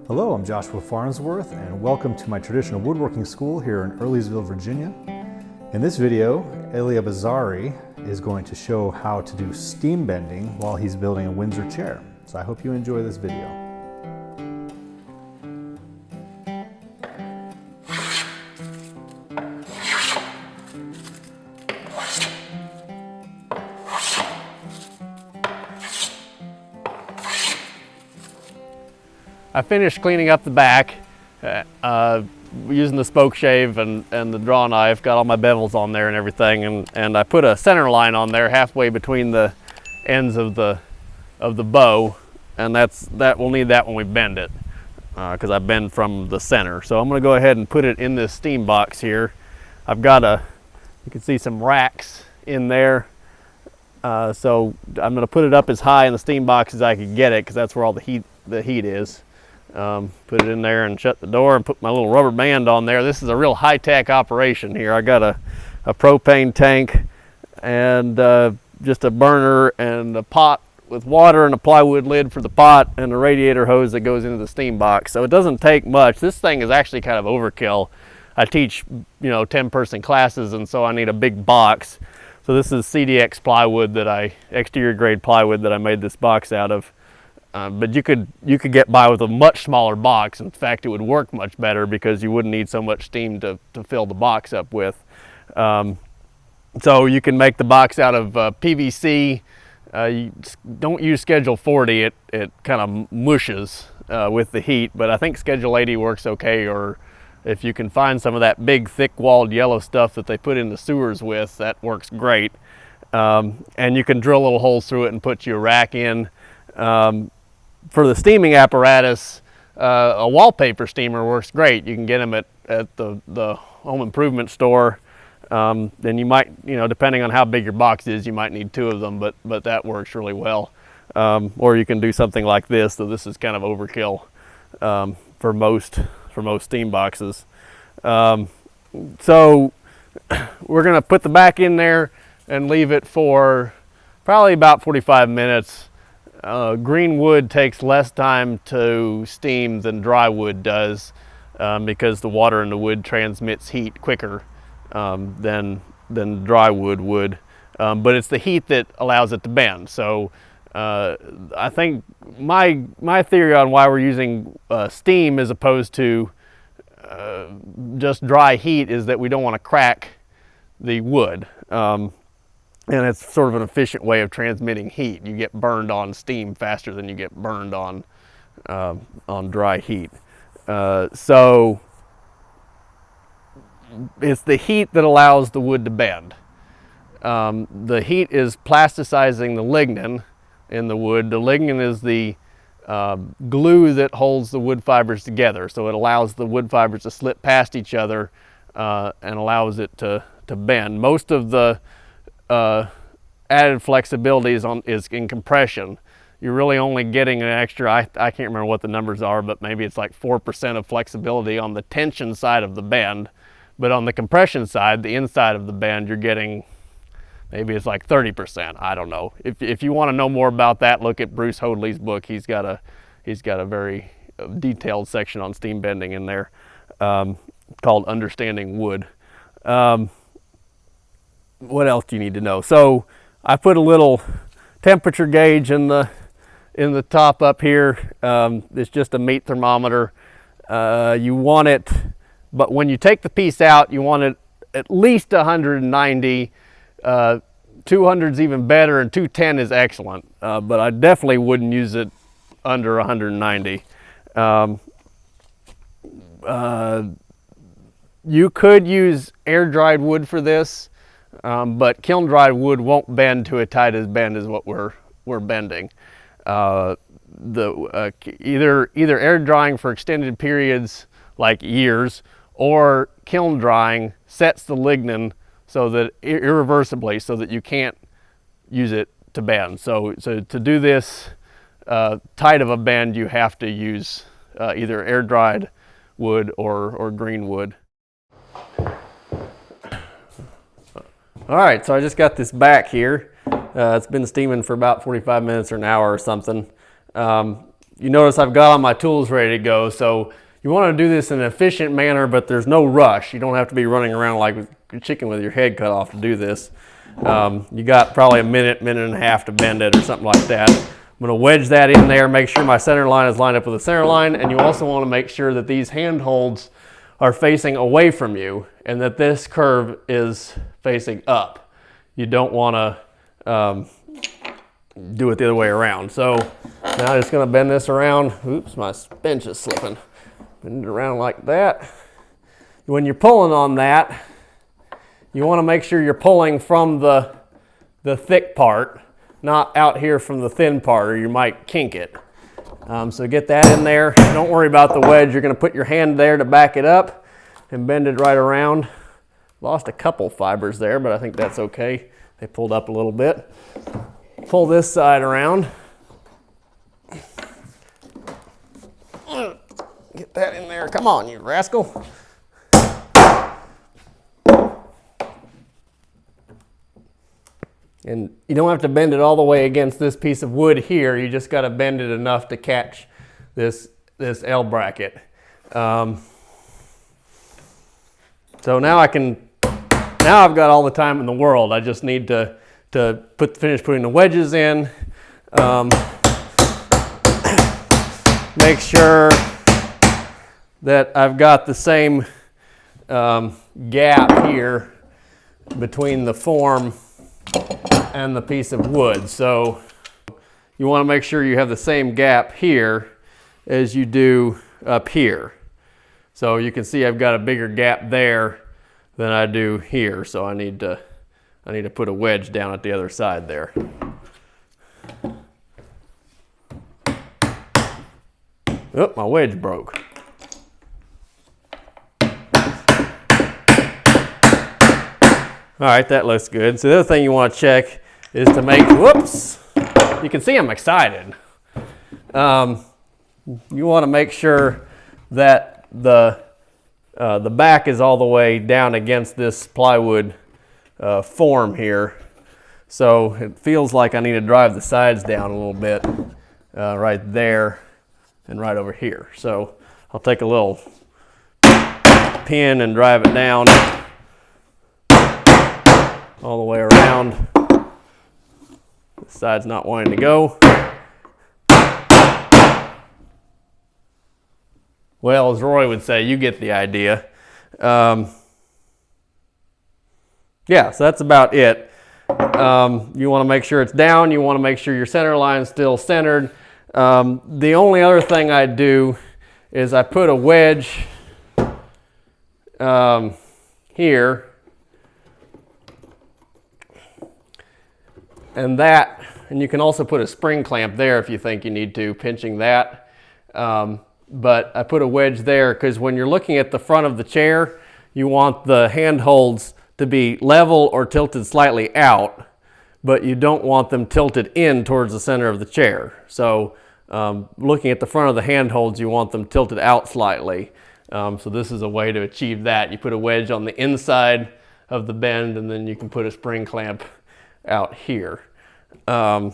Hello, I'm Joshua Farnsworth, and welcome to my traditional woodworking school here in Earlysville, Virginia. In this video, Elia Bazari is going to show how to do steam bending while he's building a Windsor chair. So I hope you enjoy this video. I finished cleaning up the back using the spoke shave and the draw knife, got all my bevels on there and everything, and I put a center line on there halfway between the ends of the bow, and we'll need that when we bend it because I bend from the center. So I'm going to go ahead and put it in this steam box here. I've got you can see some racks in there, so I'm going to put it up as high in the steam box as I can get it because that's where all the heat is. Put it in there and shut the door and put my little rubber band on there. This is a real high-tech operation here. I got a propane tank and just a burner and a pot with water and a plywood lid for the pot and a radiator hose that goes into the steam box. So it doesn't take much. This thing is actually kind of overkill. I teach 10-person classes, and so I need a big box. So this is CDX plywood exterior grade plywood that I made this box out of. But you could get by with a much smaller box. In fact, it would work much better because you wouldn't need so much steam to fill the box up with. So you can make the box out of PVC. You don't use Schedule 40. It kind of mushes with the heat, but I think Schedule 80 works okay, or if you can find some of that big thick-walled yellow stuff that they put in the sewers with, that works great. And you can drill little holes through it and put your rack in. For the steaming apparatus, a wallpaper steamer works great. You can get them at the home improvement store. Then you might, depending on how big your box is, you might need 2 of them, but that works really well. Or you can do something like this, though this is kind of overkill for most steam boxes. So we're gonna put the back in there and leave it for probably about 45 minutes. Green wood takes less time to steam than dry wood does because the water in the wood transmits heat quicker than dry wood would. But it's the heat that allows it to bend. So I think my theory on why we're using steam as opposed to just dry heat is that we don't want to crack the wood. And it's sort of an efficient way of transmitting heat. You get burned on steam faster than you get burned on dry heat. So it's the heat that allows the wood to bend. The heat is plasticizing the lignin in the wood. The lignin is the glue that holds the wood fibers together. So it allows the wood fibers to slip past each other and allows it to bend. Most of the added flexibility is in compression. You're really only getting an extra, I can't remember what the numbers are, but maybe it's like 4% of flexibility on the tension side of the bend. But on the compression side, the inside of the bend, you're getting, maybe it's like 30%. I don't know. If you want to know more about that, look at Bruce Hoadley's book. He's got a very detailed section on steam bending in there called Understanding Wood. What else do you need to know? So I put a little temperature gauge in the top up here. It's just a meat thermometer. You want it, but when you take the piece out, you want it at least 190. 200 is even better, and 210 is excellent. But I definitely wouldn't use it under 190. You could use air-dried wood for this. But kiln-dried wood won't bend to as tight as bend as what we're bending. Either air drying for extended periods, like years, or kiln drying sets the lignin so that irreversibly, so that you can't use it to bend. So to do this tight of a bend, you have to use either air-dried wood or green wood. All right, so I just got this back here. It's been steaming for about 45 minutes or an hour or something. you notice I've got all my tools ready to go. So you want to do this in an efficient manner, but there's no rush. You don't have to be running around like a chicken with your head cut off to do this. You got probably a minute, minute and a half to bend it or something like that. I'm going to wedge that in there, make sure my center line is lined up with the center line, and you also want to make sure that these handholds are facing away from you and that this curve is facing up. You don't want to do it the other way around. So now I'm just going to bend this around. Oops, my bench is slipping. Bend it around like that. When you're pulling on that, you want to make sure you're pulling from the thick part, not out here from the thin part, or you might kink it. So get that in there. Don't worry about the wedge. You're going to put your hand there to back it up and bend it right around. Lost a couple fibers there, but I think that's okay. They pulled up a little bit. Pull this side around. Get that in there. Come on, you rascal. And you don't have to bend it all the way against this piece of wood here. You just got to bend it enough to catch this L bracket. So now I've got all the time in the world. I just need to finish putting the wedges in. Make sure that I've got the same gap here between the form and the piece of wood. So you want to make sure you have the same gap here as you do up here. So you can see I've got a bigger gap there than I do here. So I need to put a wedge down at the other side there. Oh, my wedge broke. All right, that looks good. So the other thing you want to check is to make, whoops, you can see I'm excited. You want to make sure that the back is all the way down against this plywood form here. So it feels like I need to drive the sides down a little bit right there and right over here. So I'll take a little pin and drive it down all the way around. This side's not wanting to go. Well, as Roy would say, you get the idea. Yeah, so that's about it. You want to make sure it's down. You want to make sure your center line is still centered. The only other thing I do is I put a wedge here, and you can also put a spring clamp there if you think you need to, pinching that. But I put a wedge there because when you're looking at the front of the chair, you want the handholds to be level or tilted slightly out, but you don't want them tilted in towards the center of the chair. So looking at the front of the handholds, you want them tilted out slightly. So this is a way to achieve that. You put a wedge on the inside of the bend, and then you can put a spring clamp out here. I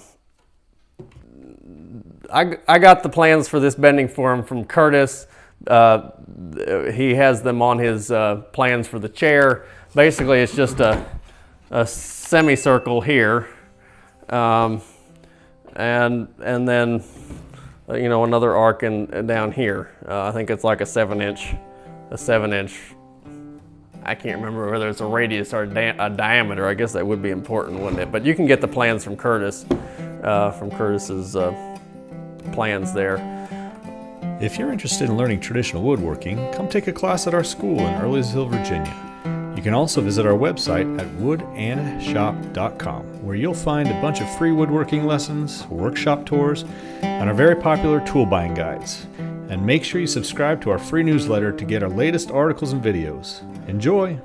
got the plans for this bending form from Curtis. He has them on his plans for the chair. Basically, it's just a semicircle here, and then another arc down here. I think it's like a 7-inch. I can't remember whether it's a radius or a diameter. I guess that would be important, wouldn't it? But you can get the plans from Curtis, from Curtis's plans there. If you're interested in learning traditional woodworking, come take a class at our school in Earlysville, Virginia. You can also visit our website at woodandshop.com, where you'll find a bunch of free woodworking lessons, workshop tours, and our very popular tool buying guides. And make sure you subscribe to our free newsletter to get our latest articles and videos. Enjoy!